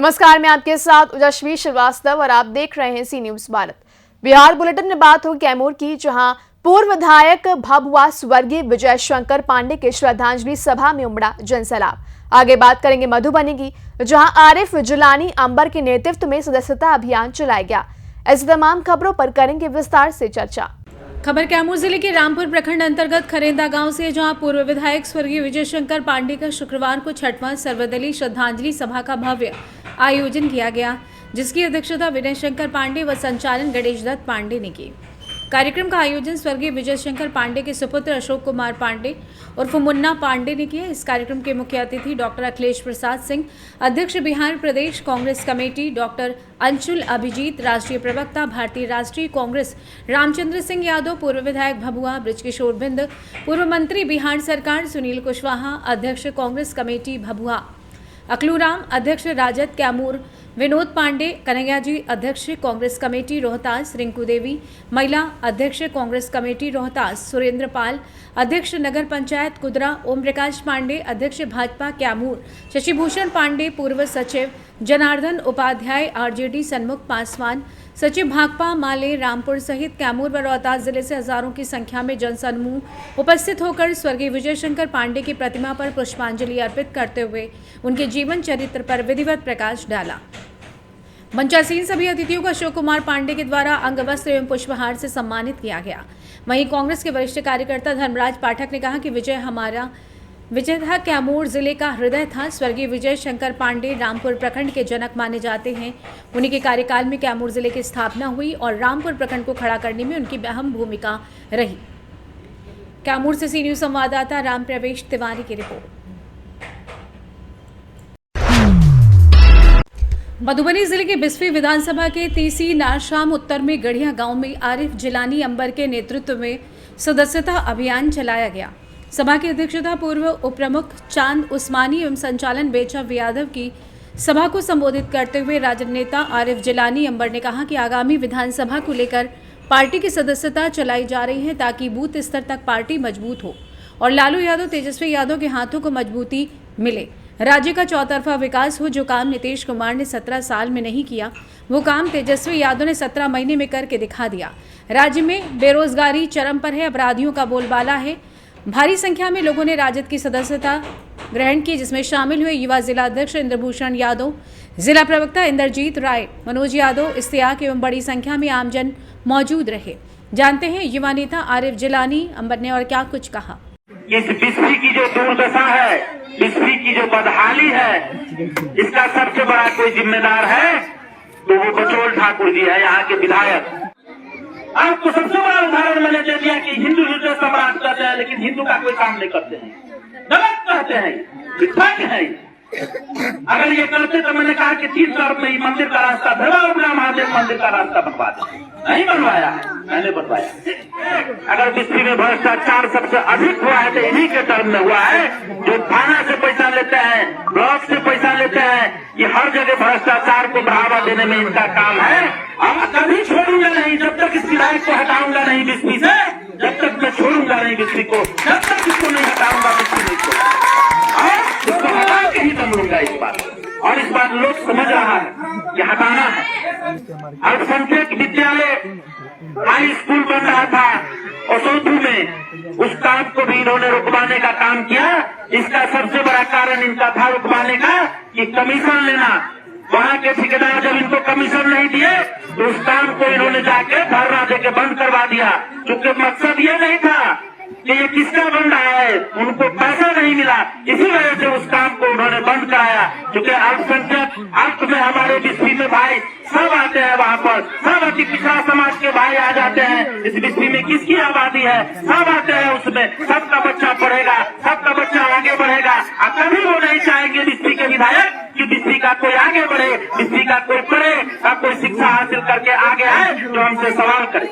नमस्कार, मैं आपके साथ उजस्वी श्रीवास्तव और आप देख रहे हैं सी न्यूज भारत। बिहार बुलेटिन में बात हो कैमूर की, जहां पूर्व विधायक भभुआ स्वर्गीय विजय शंकर पांडे के श्रद्धांजलि सभा में उमड़ा जनसैलाब। आगे बात करेंगे मधुबनी की, जहां आरिफ जिलानी अंबर के नेतृत्व में सदस्यता अभियान चलाया गया। ऐसी तमाम खबरों पर करेंगे विस्तार से चर्चा। खबर कैमूर जिले के रामपुर प्रखंड अंतर्गत खरेंदा गांव से, जहां पूर्व विधायक स्वर्गीय विजय शंकर पांडे का शुक्रवार को 6वां सर्वदलीय श्रद्धांजलि सभा का भव्य आयोजन किया गया, जिसकी अध्यक्षता विनय शंकर पांडे व संचालन गणेश दत्त पांडे ने की। कार्यक्रम का आयोजन स्वर्गीय विजय शंकर पांडे के सुपुत्र अशोक कुमार पांडे उर्फ मुन्ना पांडे ने किया। इस कार्यक्रम के मुख्य अतिथि डॉक्टर अखिलेश प्रसाद सिंह, अध्यक्ष बिहार प्रदेश कांग्रेस कमेटी, डॉक्टर अंशुल अभिजीत, राष्ट्रीय प्रवक्ता भारतीय राष्ट्रीय कांग्रेस रामचंद्र सिंह यादव, पूर्व विधायक भभुआ बृजकिशोर बिंद, पूर्व मंत्री बिहार सरकार सुनील कुशवाहा, अध्यक्ष कांग्रेस कमेटी भभुआ अकलूराम, अध्यक्ष राजद कैमूर विनोद पांडे, कन्हैया जी अध्यक्ष कांग्रेस कमेटी रोहतास रिंकू देवी, महिला अध्यक्ष कांग्रेस कमेटी रोहतास सुरेंद्र पाल, अध्यक्ष नगर पंचायत कुदरा ओम प्रकाश पांडे, अध्यक्ष भाजपा कैमूर शशिभूषण पांडे, पूर्व सचिव जनार्दन उपाध्याय, आरजेडी सन्मुख पासवान, सचिव भाकपा माले रामपुर सहित कैमूर व रोहतास जिले से हजारों की संख्या में जनसमूह उपस्थित होकर स्वर्गीय विजय शंकर पांडे की प्रतिमा पर पुष्पांजलि अर्पित करते हुए उनके जीवन चरित्र पर विधिवत प्रकाश डाला। मंचासीन सभी अतिथियों को अशोक कुमार पांडे के द्वारा अंग वस्त्र एवं पुष्पहार से सम्मानित किया गया। वहीं कांग्रेस के वरिष्ठ कार्यकर्ता धर्मराज पाठक ने कहा कि विजय था, कैमूर जिले का हृदय था। स्वर्गीय विजय शंकर पांडे रामपुर प्रखंड के जनक माने जाते हैं। उन्हीं के कार्यकाल में कैमूर जिले की स्थापना हुई और रामपुर प्रखंड को खड़ा करने में उनकी अहम भूमिका रही। कैमूर से सी न्यूज संवाददाता राम प्रवेश तिवारी की रिपोर्ट। मधुबनी जिले के बिस्फी विधानसभा के तीसी नारशाम उत्तर में गढ़िया गांव में आरिफ जिलानी अंबर के नेतृत्व में सदस्यता अभियान चलाया गया। सभा की अध्यक्षता पूर्व उप प्रमुख चांद उस्मानी एवं संचालन बेचव यादव की। सभा को संबोधित करते हुए राजद नेता आरिफ जिलानी अंबर ने कहा कि आगामी विधानसभा को लेकर पार्टी की सदस्यता चलाई जा रही है ताकि बूथ स्तर तक पार्टी मजबूत हो और लालू यादव तेजस्वी यादव के हाथों को मजबूती मिले। राज्य का चौतरफा विकास हो। जो काम नीतीश कुमार ने 17 साल में नहीं किया, वो काम तेजस्वी यादव ने 17 महीने में करके दिखा दिया। राज्य में बेरोजगारी चरम पर है, अपराधियों का बोलबाला है। भारी संख्या में लोगों ने राजद की सदस्यता ग्रहण की, जिसमें शामिल हुए युवा जिला अध्यक्ष इंद्रभूषण यादव, जिला प्रवक्ता इंद्रजीत राय, मनोज यादव, इस्तियाक एवं बड़ी संख्या में आमजन मौजूद रहे। जानते हैं युवा नेता आरिफ जिलानी अंबर ने और क्या कुछ कहा। इस बिस्फी की जो दुर्दशा है, बिस्फी की जो बदहाली है, इसका सबसे बड़ा कोई जिम्मेदार है तो वो बचोल ठाकुर जी है, यहाँ के विधायक। आपको सबसे बड़ा उदाहरण मैंने दे दिया कि हिंदू युद्ध सम्राट कहते हैं, लेकिन हिंदू का कोई काम नहीं करते हैं, गलत कहते हैं, विफल है। अगर ये करते तो मैंने कहा कि 3 तरफ में मंदिर का रास्ता भैरवा महादेव मंदिर का रास्ता बनवा दे। नहीं बनवाया है, मैंने बनवाया। अगर बिस्फी में भ्रष्टाचार सबसे अधिक हुआ है तो इन्हीं के टर्म में हुआ है, जो थाना से पैसा लेते हैं, ब्लॉक से पैसा लेते हैं। ये हर जगह भ्रष्टाचार को बढ़ावा देने में इनका काम है। अब कभी छोड़ूंगा नहीं, जब तक इस विधायक को हटाऊंगा नहीं बिस्फी से, जब तक मैं छोड़ूंगा नहीं बिस्फी को, जब तक इसको नहीं हटाऊंगा बिस्फी को, इसको हटा के ही दम लूंगा इस बात। और इस बात लोग समझ रहा है कि हटाना है। अल्पसंख्यक विद्यालय हाई स्कूल बन रहा था ओसोधू में, उस काम को भी इन्होंने रुकवाने का काम किया। इसका सबसे बड़ा कारण इनका था रुकवाने का कि कमीशन लेना। वहाँ के ठेकेदार जब इनको कमीशन नहीं दिए तो उस काम को इन्होंने जाके धरना देके बंद करवा दिया, क्योंकि मकसद ये नहीं था कि ये किसका बन रहा है, उनको पैसा नहीं मिला, इसी वजह से उस काम को उन्होंने बंद कराया। क्योंकि अल्पसंख्यक अंत में हमारे बिस्फी में भाई सब आते हैं, वहाँ पर सब अति पिछड़ा समाज के भाई आ जाते हैं। इस बिस्फी में किसकी आबादी है, सब आते हैं, उसमें सबका बच्चा पढ़ेगा, सबका बच्चा आगे बढ़ेगा। कभी वो नहीं चाहेंगे बिस्फी के विधायक कि बिस्फी का कोई आगे बढ़े, बिस्फी का कोई पढ़े, कोई शिक्षा हासिल करके आगे आए तो हमसे सवाल करे।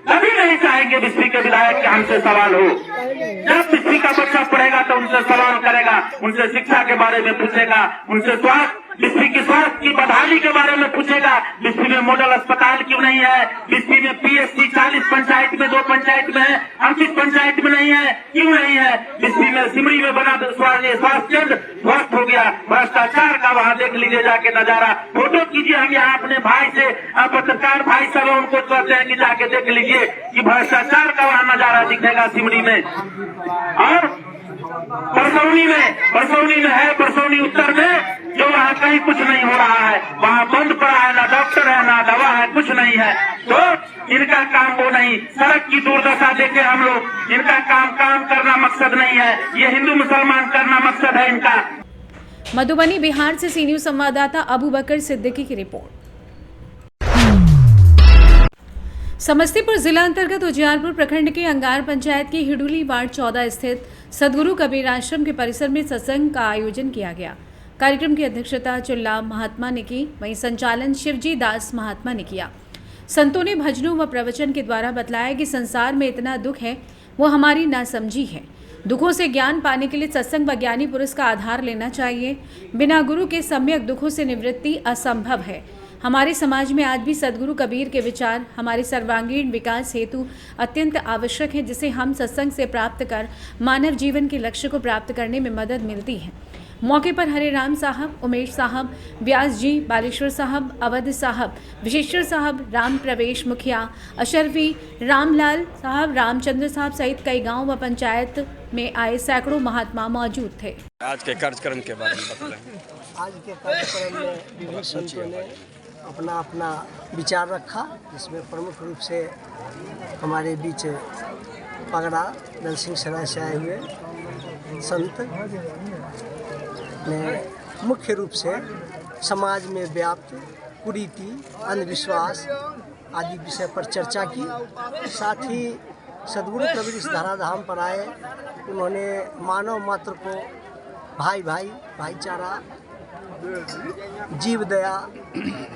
कभी नहीं चाहेंगे बिस्फी के विधायक के हमसे सवाल हो। जब बिस्फी का बच्चा पढ़ेगा तो उनसे सवाल करेगा, उनसे शिक्षा के बारे में पूछेगा, उनसे स्वास्थ्य बिस्फी की स्वास्थ्य की बदहाली के बारे में पूछेगा। बिस्फी में मॉडल अस्पताल क्यों नहीं है, बिस्फी में पीएचसी 40 पंचायत में 2 पंचायत पंचायत में है, हम किस पंचायत में नहीं है, क्यों नहीं है? बिस्फी में सिमरी में बना स्वास्थ्य केंद्र ध्वस्त हो गया, भ्रष्टाचार का वहाँ देख लीजिए जाके नजारा, फोटो कीजिए। हम यहाँ अपने भाई से पत्रकार भाई सब उनको कहते हैं कि जाके देख लीजिए कि भ्रष्टाचार का वहाँ नजारा दिखेगा सिमरी में। और परसौनी में है, परसौनी उत्तर में जो वहाँ कहीं कुछ नहीं हो रहा है, वहाँ बंद पड़ा है, ना डॉक्टर है ना दवा है, कुछ नहीं है। तो इनका काम वो नहीं, सड़क की दुर्दशा देखे हम लोग, इनका काम करना मकसद नहीं है, ये हिंदू मुसलमान करना मकसद है इनका। मधुबनी बिहार से सी न्यूज संवाददाता अबू बकर सिद्दीकी की रिपोर्ट। समस्तीपुर जिला अंतर्गत उजियारपुर प्रखंड के अंगार पंचायत की हिडुली वार्ड 14 स्थित सदगुरु कबीर आश्रम के परिसर में सत्संग का आयोजन किया गया। कार्यक्रम की अध्यक्षता चुल्ला महात्मा ने की, वहीं संचालन शिवजी दास महात्मा ने किया। संतों ने भजनों व प्रवचन के द्वारा बतलाया कि संसार में इतना दुख है वो हमारी नासमझी है। दुखों से ज्ञान पाने के लिए सत्संग व ज्ञानी पुरुष का आधार लेना चाहिए। बिना गुरु के सम्यक दुखों से निवृत्ति असंभव है। हमारे समाज में आज भी सदगुरु कबीर के विचार हमारे सर्वांगीण विकास हेतु अत्यंत आवश्यक है, जिसे हम सत्संग से प्राप्त कर मानव जीवन के लक्ष्य को प्राप्त करने में मदद मिलती है। मौके पर हरे राम साहब, उमेश साहब, व्यास जी, बालेश्वर साहब, अवध साहब, विशेश्वर साहब, राम प्रवेश मुखिया, अशरफी, रामलाल साहब, रामचंद्र साहब सहित कई गांव व पंचायत में आए सैकड़ों महात्मा मौजूद थे। आज के कार्यक्रम के बारे में बताएं। आज के कार्यक्रम में विभिन्न संतों ने अपना अपना विचार रखा, जिसमें प्रमुख रूप से हमारे बीच पगड़ा दल सिंह सराय से आए हुए संत ने मुख्य रूप से समाज में व्याप्त कुरीति, अंधविश्वास आदि विषय पर चर्चा की। साथ ही सदगुरु कबीर इस धराधाम पर आए, उन्होंने मानव मात्र को भाईचारा, जीव दया,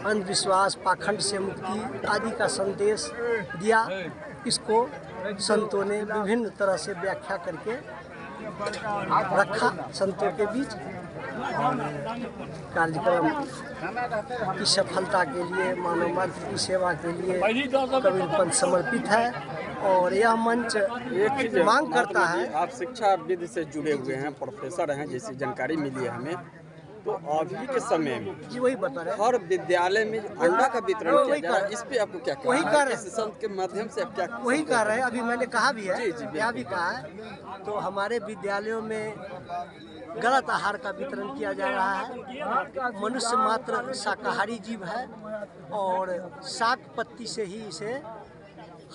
अंधविश्वास, पाखंड से मुक्ति आदि का संदेश दिया। इसको संतों ने विभिन्न तरह से व्याख्या करके रखा संतों के बीच। कार्यक्रम की सफलता के लिए, मानव मात्र की सेवा के लिए कबीर पंथ समर्पित है और यह मंच मांग करता है। आप शिक्षा विधि से जुड़े हुए हैं, प्रोफेसर हैं, जैसी जानकारी मिली है हमें, तो अभी के समय में जी वही बता रहे हैं, हर विद्यालय में अंडा का वितरण किया जा रहा है। इस पे आपको क्या कहना है? वही कर इस संत के माध्यम से आप क्या वही कर रहे हैं। अभी मैंने कहा भी है, जी, यहाँ भी कहा है। तो हमारे विद्यालयों में गलत आहार का वितरण किया जा रहा है। मनुष्य मात्र शाकाहारी जीव है और शाक पत्ती से ही इसे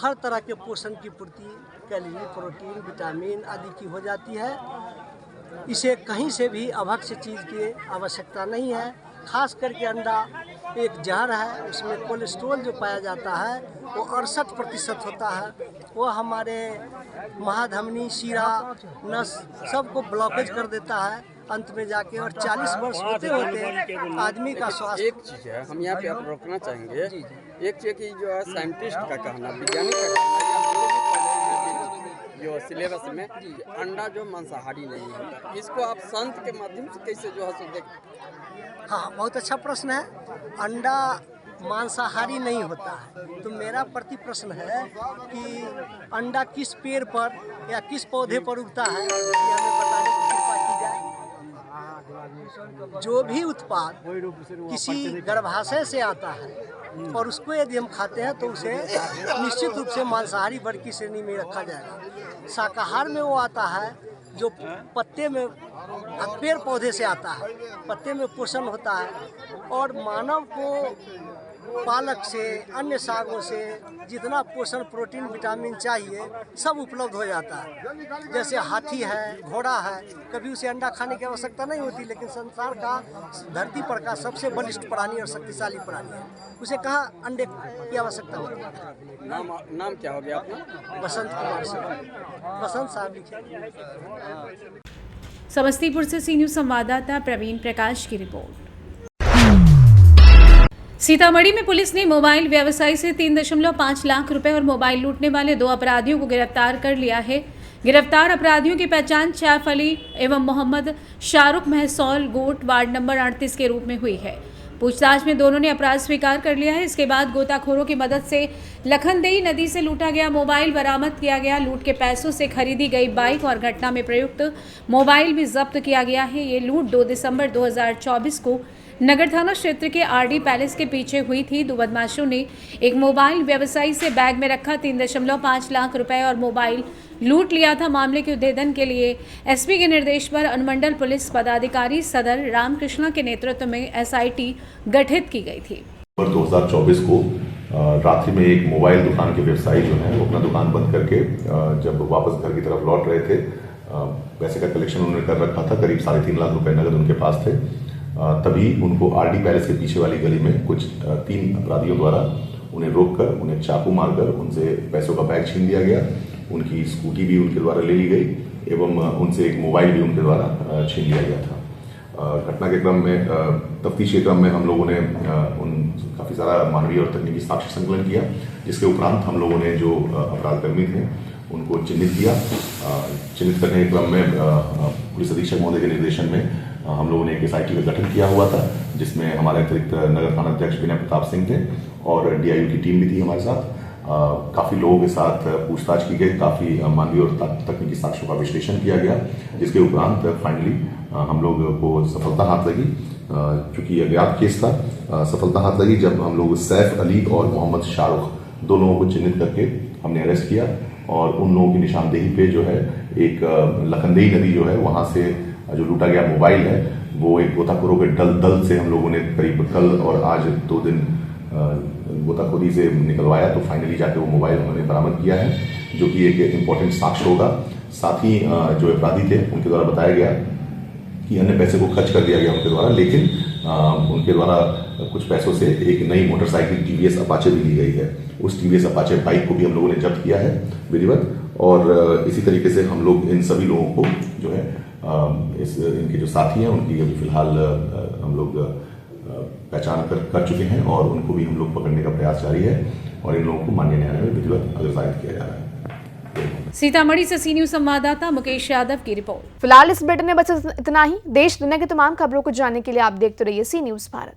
हर तरह के पोषण की पूर्ति, कैलोरी, प्रोटीन, विटामिन आदि की हो जाती है। इसे कहीं से भी अभक्ष्य चीज़ की आवश्यकता नहीं है। खास करके अंडा एक जहर है, उसमें कोलेस्ट्रॉल जो पाया जाता है वो 68% होता है। वो हमारे महाधमनी, शीरा, नस सबको ब्लॉकेज कर देता है अंत में जाके, और 40 वर्ष होते होते आदमी का स्वास्थ्य। एक चीज़ है, हम यहाँ पे आप रोकना चाहेंगे। एक चीज़ की जो है साइंटिस्ट का कहना, वैज्ञानिक का कहना, जो सिलेबस में अंडा जो मांसाहारी नहीं होता, इसको आप संत के माध्यम से कैसे जो है सो देख। हाँ, बहुत अच्छा प्रश्न है। अंडा मांसाहारी नहीं होता है, तो मेरा प्रति प्रश्न है कि अंडा किस पेड़ पर या किस पौधे पर उगता है, ये हमें बताने की कृपा की जाए। जो भी उत्पाद किसी गर्भाशय से आता है और उसको यदि हम खाते हैं तो उसे निश्चित रूप से मांसाहारी वर्ग की श्रेणी में रखा जाएगा। शाकाहार में वो आता है जो पत्ते में, पेड़ पौधे से आता है, पत्ते में पोषण होता है और मानव को पालक से, अन्य सागों से जितना पोषण, प्रोटीन, विटामिन चाहिए सब उपलब्ध हो जाता है। जैसे हाथी है, घोड़ा है, कभी उसे अंडा खाने की आवश्यकता नहीं होती, लेकिन संसार का, धरती पर का सबसे बलिष्ठ प्राणी और शक्तिशाली प्राणी है, उसे कहाँ अंडे की आवश्यकता होती है। नाम क्या हो गया आपका? बसंत कुमार साहब, बसंत साहब लिखे। समस्तीपुर से सी न्यूज संवाददाता प्रवीण प्रकाश की रिपोर्ट। सीतामढ़ी में पुलिस ने मोबाइल व्यवसायी से 3.5 लाख रुपए और मोबाइल लूटने वाले 2 अपराधियों को गिरफ्तार कर लिया है। गिरफ्तार अपराधियों की पहचान सैफ अली एवं मोहम्मद शाहरुख महसौल गोट वार्ड नंबर 38 के रूप में हुई है। पूछताछ में दोनों ने अपराध स्वीकार कर लिया है। इसके बाद गोताखोरों की मदद से लखनदेई नदी से लूटा गया मोबाइल बरामद किया गया। लूट के पैसों से खरीदी गई बाइक और घटना में प्रयुक्त मोबाइल भी जब्त किया गया है। ये लूट 2 दिसंबर 2024 को नगर थाना क्षेत्र के आरडी पैलेस के पीछे हुई थी। दो बदमाशों ने एक मोबाइल व्यवसायी से बैग में रखा 3.5 लाख रुपए और मोबाइल लूट लिया था। मामले के उद्भेदन के लिए एसपी के निर्देश पर अनुमंडल पुलिस पदाधिकारी सदर रामकृष्णा के नेतृत्व में एसआईटी गठित की गई थी। 2024 को रात्रि में एक मोबाइल दुकान के व्यवसायी जो है वो अपना दुकान बंद करके जब वापस घर की तरफ लौट रहे थे, पैसे का कलेक्शन उन्होंने कर रखा था, करीब 3.5 लाख रुपए नगद उनके पास थे। तभी उनको आरडी पैलेस के पीछे वाली गली में कुछ 3 अपराधियों द्वारा उन्हें रोककर, उन्हें चाकू मारकर उनसे पैसों का बैग छीन लिया गया। उनकी स्कूटी भी उनके द्वारा ले ली गई एवं उनसे एक मोबाइल भी उनके द्वारा छीन लिया गया था। घटना के क्रम में, तफ्तीश के क्रम में हम लोगों ने काफ़ी सारा मानवीय और तकनीकी साक्ष्य संकलन किया, जिसके उपरांत हम लोगों ने जो अपराधकर्मी थे उनको चिन्हित किया। चिन्हित करने के क्रम में पुलिस अधीक्षक महोदय के निर्देशन में हम लोगों ने एक एसआईटी का गठन किया हुआ था, जिसमें हमारे अतिरिक्त नगर थाना अध्यक्ष विनय प्रताप सिंह थे और डीआईयू की टीम भी थी हमारे साथ। काफ़ी लोगों के साथ पूछताछ की गई, काफ़ी मानवीय और तकनीकी साक्ष्यों का विश्लेषण किया गया, जिसके उपरांत फाइनली हम लोग को सफलता हाथ लगी। चूंकि यह अज्ञात केस था, सफलता हाथ लगी जब हम लोग सैफ अली और मोहम्मद शाहरुख 2 लोगों को चिन्हित करके हमने अरेस्ट किया और उन लोगों की निशानदेही पे जो है एक लखनदेई नदी जो है वहाँ से जो लूटा गया मोबाइल है वो एक गोताखोरों के दल से हम लोगों ने करीब कल और आज 2 दिन गोताखोरी से निकलवाया, तो फाइनली जाके वो मोबाइल उन्होंने बरामद किया है, जो कि एक इम्पोर्टेंट साक्ष्य होगा। साथ ही जो अपराधी थे उनके द्वारा बताया गया कि अन्य पैसे को खर्च कर दिया गया उनके द्वारा, लेकिन उनके द्वारा कुछ पैसों से एक नई मोटरसाइकिल टीवीएस अपाचे भी ली गई है। उस टीवीएस अपाचे बाइक को भी हम लोगों ने जब्त किया है विधिवत, और इसी तरीके से हम लोग इन सभी लोगों को जो है इनके जो साथी हैं उनकी अभी फिलहाल हम लोग पहचान कर चुके हैं और उनको भी हम लोग पकड़ने का प्रयास जारी है और इन लोगों को माननीय न्यायालय में विधिवत अग्रसारित किया जा रहा है। सीतामढ़ी से सी न्यूज संवाददाता मुकेश यादव की रिपोर्ट। फिलहाल इस बुलेटिन में बस इतना ही। देश दुनिया की तमाम खबरों को जानने के लिए आप देखते रहिए सी न्यूज भारत।